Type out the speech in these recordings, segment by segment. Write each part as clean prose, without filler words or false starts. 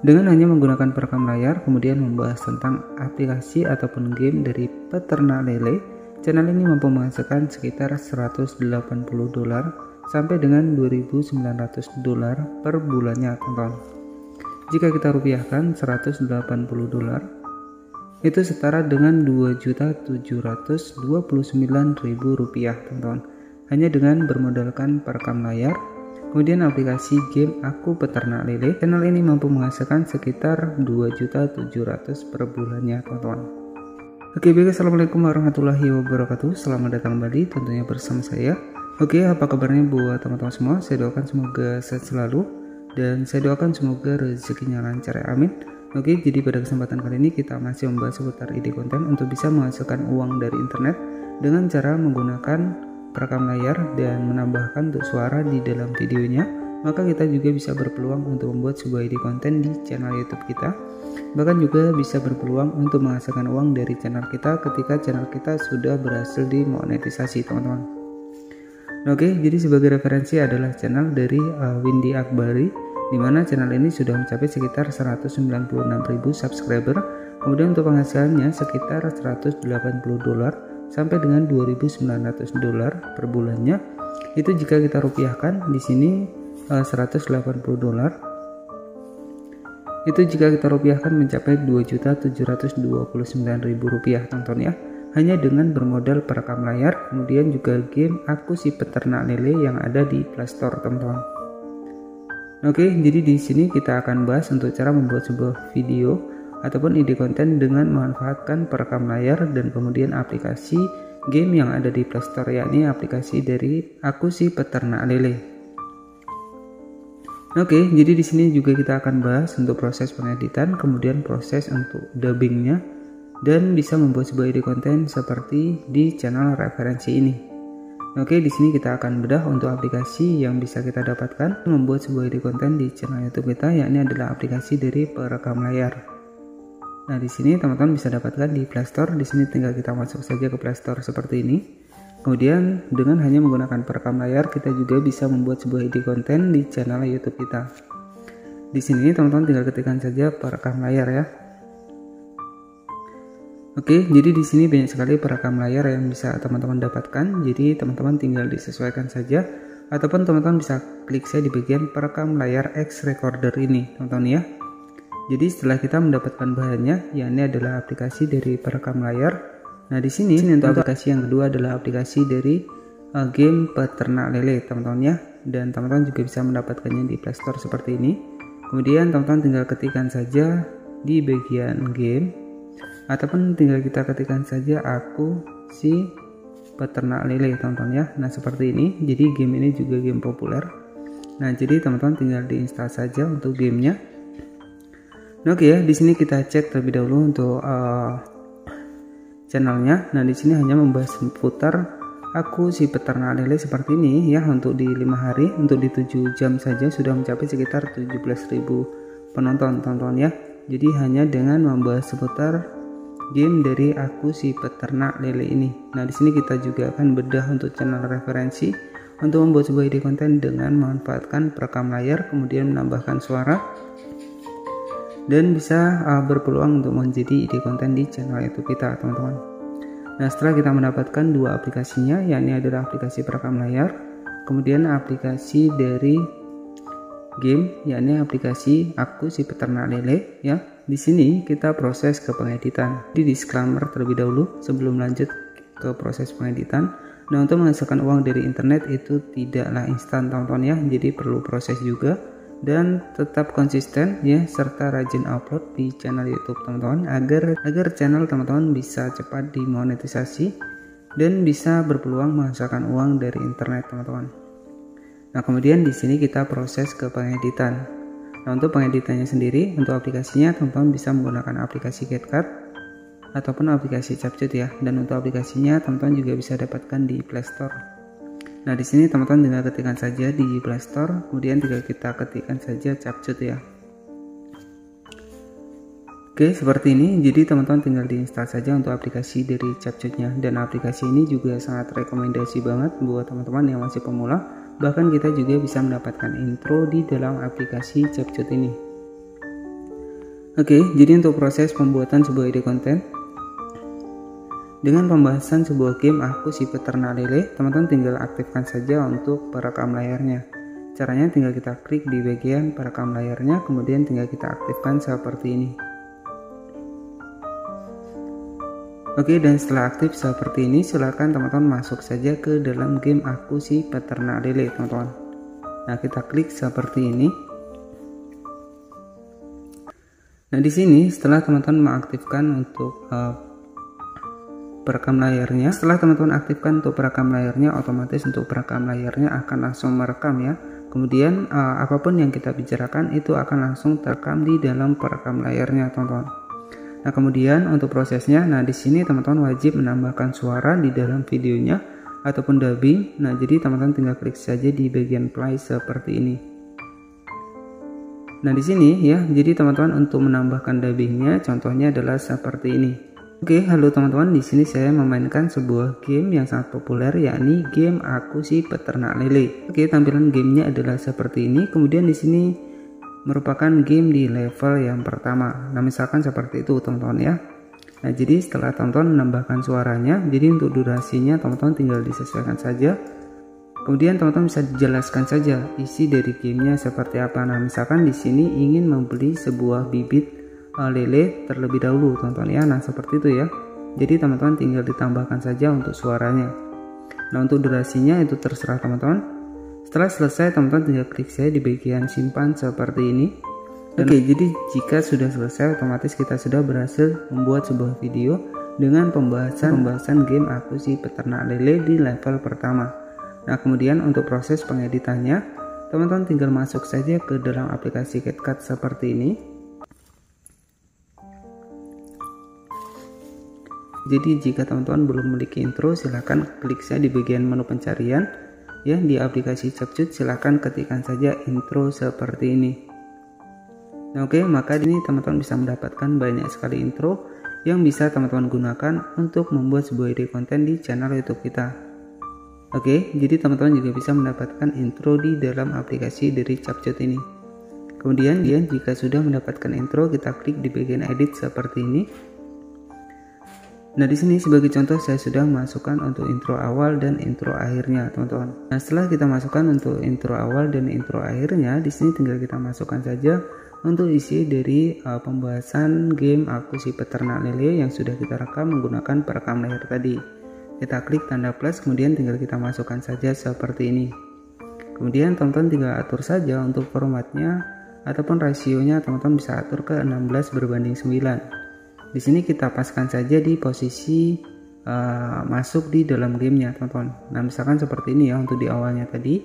Dengan hanya menggunakan perekam layar, kemudian membahas tentang aplikasi ataupun game dari peternak lele, channel ini mampu menghasilkan sekitar $180 sampai dengan $2.900 per bulannya, teman-teman. Jika kita rupiahkan $180 itu setara dengan Rp2.729.000, teman-teman. Hanya dengan bermodalkan perekam layar, kemudian aplikasi game Aku Peternak Lele, channel ini mampu menghasilkan sekitar Rp2.700.000 per bulannya, teman-teman. Oke, baik, assalamualaikum warahmatullahi wabarakatuh. Selamat datang kembali tentunya bersama saya. Oke, apa kabarnya buat teman-teman semua? Saya doakan semoga sehat selalu dan saya doakan semoga rezekinya lancar ya, amin. Oke, jadi pada kesempatan kali ini kita masih membahas seputar ide konten untuk bisa menghasilkan uang dari internet dengan cara menggunakan perekam layar dan menambahkan untuk suara di dalam videonya. Maka kita juga bisa berpeluang untuk membuat sebuah ide konten di channel YouTube kita. Bahkan juga bisa berpeluang untuk menghasilkan uang dari channel kita ketika channel kita sudah berhasil dimonetisasi, teman-teman. Oke, jadi sebagai referensi adalah channel dari Windy Akbari, di mana channel ini sudah mencapai sekitar 196.000 subscriber. Kemudian untuk penghasilannya sekitar $180 sampai dengan $2.900 per bulannya. Itu jika kita rupiahkan di sini $180 itu jika kita rupiahkan mencapai Rp2.729.000, teman-teman ya. Hanya dengan bermodal perekam layar, kemudian juga game Aku Si Peternak Lele yang ada di Play Store, teman-teman. Oke, jadi di sini kita akan bahas untuk cara membuat sebuah video ataupun ide konten dengan memanfaatkan perekam layar dan kemudian aplikasi game yang ada di Play Store, yakni aplikasi dari Aku Si Peternak Lele. Oke, jadi di sini juga kita akan bahas untuk proses pengeditan, kemudian proses untuk dubbingnya, dan bisa membuat sebuah ide konten seperti di channel referensi ini. Oke, di sini kita akan bedah untuk aplikasi yang bisa kita dapatkan membuat sebuah ide konten di channel YouTube kita, yakni adalah aplikasi dari perekam layar. Nah, di sini teman-teman bisa dapatkan di Play Store. Di sini tinggal kita masuk saja ke Play Store seperti ini. Kemudian dengan hanya menggunakan perekam layar, kita juga bisa membuat sebuah ide konten di channel YouTube kita. Di sini teman-teman tinggal ketikkan saja perekam layar ya. Oke, jadi di sini banyak sekali perekam layar yang bisa teman-teman dapatkan. Jadi teman-teman tinggal disesuaikan saja, ataupun teman-teman bisa klik saja di bagian perekam layar X Recorder ini, teman-teman ya. Jadi setelah kita mendapatkan bahannya, yakni adalah aplikasi dari perekam layar. Nah, di sini untuk aplikasi yang kedua adalah aplikasi dari game Peternak Lele, teman-teman ya. Dan teman-teman juga bisa mendapatkannya di Play Store seperti ini. Kemudian teman-teman tinggal ketikkan saja di bagian game, ataupun tinggal kita ketikkan saja Aku Si Peternak Lele, teman-teman ya. Nah, seperti ini. Jadi game ini juga game populer. Nah, jadi teman-teman tinggal diinstal saja untuk gamenya. Nah, oke ya, di sini kita cek terlebih dahulu untuk channelnya. Nah, di sini hanya membahas seputar Aku Si Peternak Lele seperti ini ya. Untuk di 5 hari, untuk di 7 jam saja sudah mencapai sekitar 17.000 penonton, teman-teman ya. Jadi hanya dengan membahas seputar game dari Aku Si Peternak Lele ini. Nah, di sini kita juga akan bedah untuk channel referensi untuk membuat sebuah ide konten dengan memanfaatkan perekam layar, kemudian menambahkan suara, dan bisa berpeluang untuk menjadi ide konten di channel YouTube kita, teman-teman. Nah, setelah kita mendapatkan dua aplikasinya, yakni adalah aplikasi perekam layar, kemudian aplikasi dari game, yakni aplikasi Aku Si Peternak Lele ya. Di sini kita proses ke pengeditan. Di disclaimer terlebih dahulu sebelum lanjut ke proses pengeditan. Nah, untuk menghasilkan uang dari internet itu tidaklah instan, teman-teman ya. Jadi perlu proses juga dan tetap konsisten ya, serta rajin upload di channel YouTube, teman-teman, agar channel teman-teman bisa cepat dimonetisasi dan bisa berpeluang menghasilkan uang dari internet, teman-teman. Nah, kemudian di sini kita proses ke pengeditan. Nah, untuk pengeditannya sendiri, untuk aplikasinya teman-teman bisa menggunakan aplikasi CapCut ataupun aplikasi CapCut ya. Dan untuk aplikasinya teman-teman juga bisa dapatkan di Play Store. Nah, di sini teman-teman tinggal ketikkan saja di Play Store, kemudian tinggal kita ketikkan saja CapCut ya. Oke, seperti ini. Jadi teman-teman tinggal diinstal saja untuk aplikasi dari CapCutnya. Dan aplikasi ini juga sangat rekomendasi banget buat teman-teman yang masih pemula. Bahkan kita juga bisa mendapatkan intro di dalam aplikasi CapCut ini. Oke, jadi untuk proses pembuatan sebuah ide konten dengan pembahasan sebuah game Aku Si Peternak Lele, teman-teman tinggal aktifkan saja untuk perekam layarnya. Caranya tinggal kita klik di bagian perekam layarnya, kemudian tinggal kita aktifkan seperti ini. Oke, dan setelah aktif seperti ini, silakan teman-teman masuk saja ke dalam game Aku Si Peternak Lele, teman-teman. Nah, kita klik seperti ini. Nah, di sini setelah teman-teman mengaktifkan untuk perekam layarnya, setelah teman-teman aktifkan untuk perekam layarnya, otomatis untuk perekam layarnya akan langsung merekam ya. Kemudian apapun yang kita bicarakan itu akan langsung terekam di dalam perekam layarnya, teman-teman. Nah, kemudian untuk prosesnya, nah di sini teman-teman wajib menambahkan suara di dalam videonya ataupun dubbing. Nah, jadi teman-teman tinggal klik saja di bagian play seperti ini. Nah, di sini ya, jadi teman-teman untuk menambahkan dubbingnya, contohnya adalah seperti ini. Oke, halo teman-teman, di sini saya memainkan sebuah game yang sangat populer, yakni game Aku Si Peternak Lele. Oke, tampilan gamenya adalah seperti ini. Kemudian di sini merupakan game di level yang pertama. Nah, misalkan seperti itu teman-teman ya. Nah, jadi setelah teman-teman menambahkan suaranya, jadi untuk durasinya teman-teman tinggal disesuaikan saja. Kemudian teman-teman bisa dijelaskan saja isi dari gamenya seperti apa. Nah, misalkan di sini ingin membeli sebuah bibit lele terlebih dahulu teman-teman ya. Nah, seperti itu ya. Jadi teman-teman tinggal ditambahkan saja untuk suaranya. Nah, untuk durasinya itu terserah teman-teman. Setelah selesai, teman-teman tinggal klik saja di bagian simpan seperti ini. Oke, jadi jika sudah selesai, otomatis kita sudah berhasil membuat sebuah video dengan pembahasan game Aku Si Peternak Lele di level pertama. Nah, kemudian untuk proses pengeditannya, teman-teman tinggal masuk saja ke dalam aplikasi CapCut seperti ini. Jadi jika teman-teman belum memiliki intro, silahkan klik saja di bagian menu pencarian ya, di aplikasi CapCut silahkan ketikkan saja intro seperti ini. Nah, oke, maka ini teman-teman bisa mendapatkan banyak sekali intro yang bisa teman-teman gunakan untuk membuat sebuah ide konten di channel YouTube kita. Oke, jadi teman-teman juga bisa mendapatkan intro di dalam aplikasi dari CapCut ini. Kemudian jika sudah mendapatkan intro, kita klik di bagian edit seperti ini. Nah, di sini sebagai contoh saya sudah masukkan untuk intro awal dan intro akhirnya, teman-teman. Nah, setelah kita masukkan untuk intro awal dan intro akhirnya, di sini tinggal kita masukkan saja untuk isi dari pembahasan game Aku Si Peternak Lele yang sudah kita rekam menggunakan perekam layar tadi. Kita klik tanda plus, kemudian tinggal kita masukkan saja seperti ini. Kemudian teman-teman tinggal atur saja untuk formatnya ataupun rasionya, teman-teman bisa atur ke 16:9. Di sini kita paskan saja di posisi masuk di dalam gamenya, teman-teman. Nah, misalkan seperti ini ya untuk di awalnya tadi,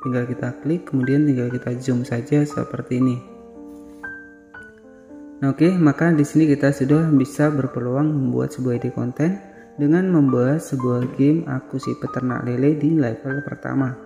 tinggal kita klik, kemudian tinggal kita zoom saja seperti ini. Nah, oke, maka di sini kita sudah bisa berpeluang membuat sebuah ide konten dengan membahas sebuah game Aku Si Peternak Lele di level pertama.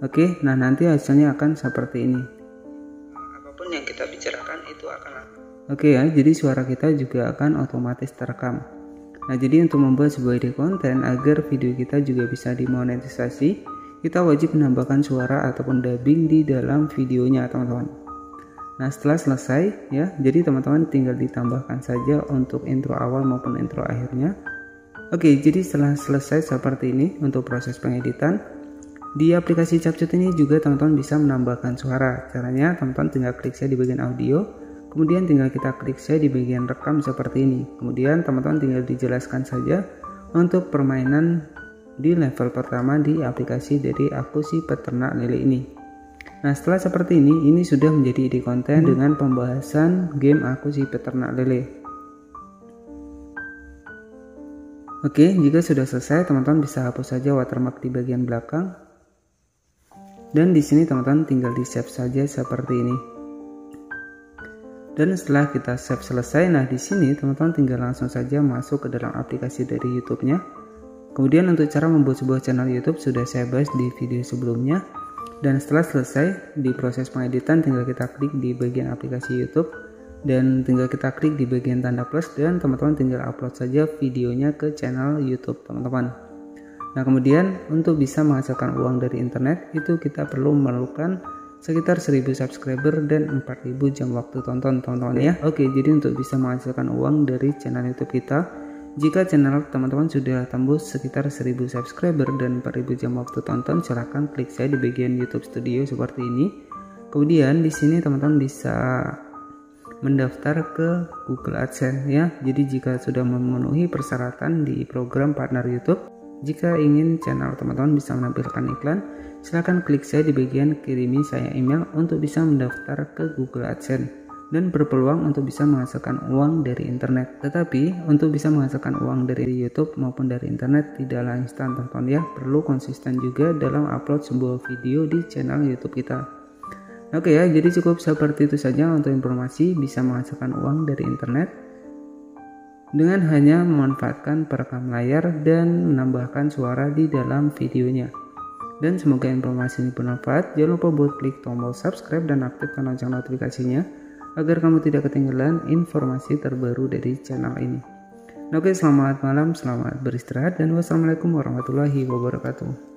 Oke, nah nanti hasilnya akan seperti ini. Apapun yang kita bicarakan itu akan Oke ya, jadi suara kita juga akan otomatis terekam. Nah, jadi untuk membuat sebuah ide konten agar video kita juga bisa dimonetisasi, kita wajib menambahkan suara ataupun dubbing di dalam videonya, teman-teman. Nah, setelah selesai ya, jadi teman-teman tinggal ditambahkan saja untuk intro awal maupun intro akhirnya. Oke, jadi setelah selesai seperti ini untuk proses pengeditan, di aplikasi CapCut ini juga teman-teman bisa menambahkan suara. Caranya teman-teman tinggal klik saja di bagian audio. Kemudian tinggal kita klik saja di bagian rekam seperti ini. Kemudian teman-teman tinggal dijelaskan saja untuk permainan di level pertama di aplikasi dari Aku Si Peternak Lele ini. Nah, setelah seperti ini sudah menjadi ide konten dengan pembahasan game Aku Si Peternak Lele. Oke, jika sudah selesai, teman-teman bisa hapus saja watermark di bagian belakang. Dan di sini teman-teman tinggal di save saja seperti ini. Dan setelah kita save selesai, nah di sini teman-teman tinggal langsung saja masuk ke dalam aplikasi dari YouTube-nya. Kemudian untuk cara membuat sebuah channel YouTube sudah saya bahas di video sebelumnya. Dan setelah selesai di proses pengeditan, tinggal kita klik di bagian aplikasi YouTube dan tinggal kita klik di bagian tanda plus dan teman-teman tinggal upload saja videonya ke channel YouTube teman-teman. Nah, kemudian untuk bisa menghasilkan uang dari internet itu kita perlu memerlukan sekitar 1000 subscriber dan 4000 jam waktu tonton teman-teman ya. Oke, jadi untuk bisa menghasilkan uang dari channel YouTube kita, jika channel teman-teman sudah tembus sekitar 1000 subscriber dan 4000 jam waktu tonton, silahkan klik saya di bagian YouTube Studio seperti ini. Kemudian di sini teman-teman bisa mendaftar ke Google AdSense ya. Jadi jika sudah memenuhi persyaratan di program partner YouTube, jika ingin channel teman-teman bisa menampilkan iklan, silahkan klik saya di bagian kirimi saya email untuk bisa mendaftar ke Google AdSense dan berpeluang untuk bisa menghasilkan uang dari internet. Tetapi untuk bisa menghasilkan uang dari YouTube maupun dari internet tidaklah instan teman-teman ya, perlu konsisten juga dalam upload sebuah video di channel YouTube kita. Oke ya, jadi cukup seperti itu saja untuk informasi bisa menghasilkan uang dari internet dengan hanya memanfaatkan perekam layar dan menambahkan suara di dalam videonya. Dan semoga informasi ini bermanfaat. Jangan lupa buat klik tombol subscribe dan aktifkan lonceng notifikasinya agar kamu tidak ketinggalan informasi terbaru dari channel ini. Oke, selamat malam, selamat beristirahat, dan wassalamualaikum warahmatullahi wabarakatuh.